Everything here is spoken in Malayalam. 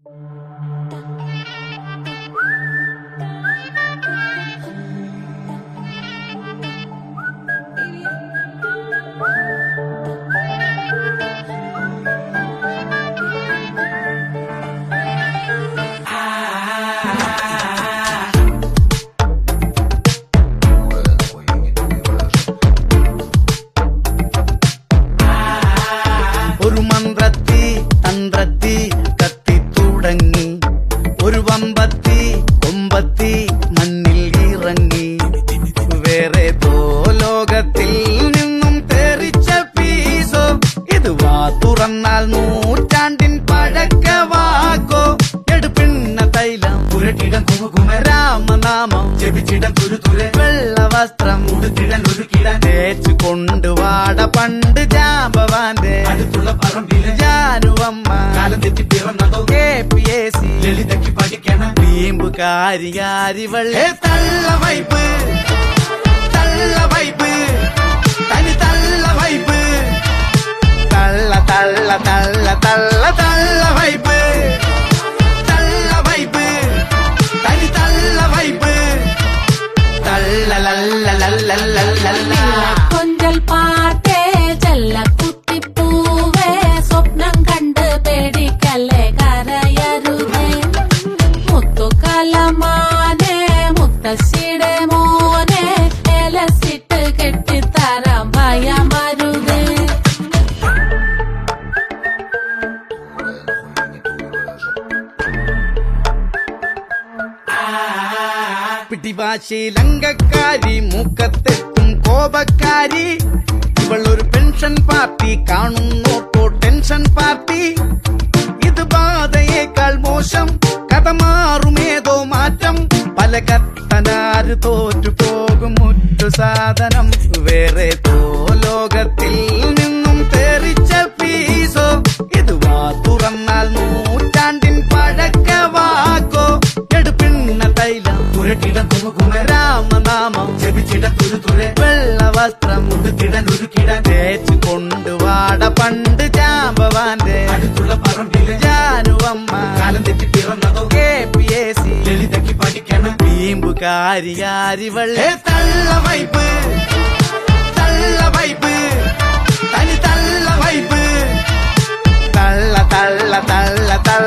ഒരു മന്ത്രത്തി തന്ത്രത്തി കത്തി തുടങ്ങി, ഒരു വമ്പത്തി കൊമ്പത്തി മണ്ണിൽ ഇറങ്ങി. വേറെ ലോകത്തിൽ നിന്നും തെറിച്ച പീസോ, ഇത് വാ തുറന്നാൽ നൂറ്റാണ്ടിൻ പഴക്കവാക്കോ. എടുപ്പിണ്ണ തൈലം പുരട്ടിടം കുമുകുമ രാമനാമം ജപിച്ചിടം തുരുതുരെ വെള്ള വസ്ത്രം ഉടുത്തിടൻ ഒരുക്കിടൻ തേച്ചു കൊണ്ടുവാട പണ്ട് ജാമ്പവാന്റെ അടുത്തുള്ള പറമ്പിലെ ജാനുവമ്മ കാലം തെറ്റി പിറന്നതോ KPSC ലളിതയ്ക്ക് പഠിക്കണം വീമ്പുകാരിവളെ തള്ള വൈപ്പ് തനി തള്ള വൈപ്പ് തള്ള തള്ള തള്ള തള്ള തള്ള വൈപ്പ് തനി തള്ള വൈപ്പ് തള്ള ലല്ല ലല്ല ലല്ല. കൊഞ്ചൽ പാട്ടേ ചെല്ല കുത്തിപ്പൂവേ സ്വപ്നം കണ്ട് പേടിക്കല്ലേ കരയരുതേ. മുത്തുകലമാനെ മുത്തശ്ശിയുടെ മോനെ എലസിട്ട് കെട്ടിത്തരാം ഭയമരുതേ. പിടിവാശിലങ്കക്കാരി മൂക്കത്തെത്തും കോപക്കാരി, ഇവളൊരു പെൻഷൻ പാർട്ടി കാണുന്നോട്ടോ ടെൻഷൻ പാർട്ടി. ഇത് ബാധയേക്കാൾ മോശം, കഥ മാറുമേതോ മാറ്റം. പല കത്തനാര് തോറ്റു പോകും മുറ്റു സാധനം. വേറെ ലോകത്തിൽ നിന്നും തെറിച്ച പീസോ, ഇത് വാ തുറന്നാൽ നൂറ്റാണ്ടിൻ പഴക്കവാക്കോ. എടുപ്പിണ്ണ തൈലം പുരട്ടിടം കുമുകുമ രാമനാമം ജപിച്ചിടം തുരുതുരെ വെള്ള വസ്ത്രം ഉടുത്തിടൻ ഒരുക്കിടൻ തേച്ചു കൊണ്ടുവാട പണ്ട് ജാമ്പവാന്റെ അടുത്തുള്ള പറമ്പിലെ ജാനുവമ്മ കാലം തെറ്റി പിറന്നതോ KPSC ലളിതയ്ക്ക് പഠിക്കണം വീമ്പുകാരിവളെ തള്ള വൈപ്പ് തനി തള്ള വൈപ്പ് തള്ള തള്ള തള്ള തള്ള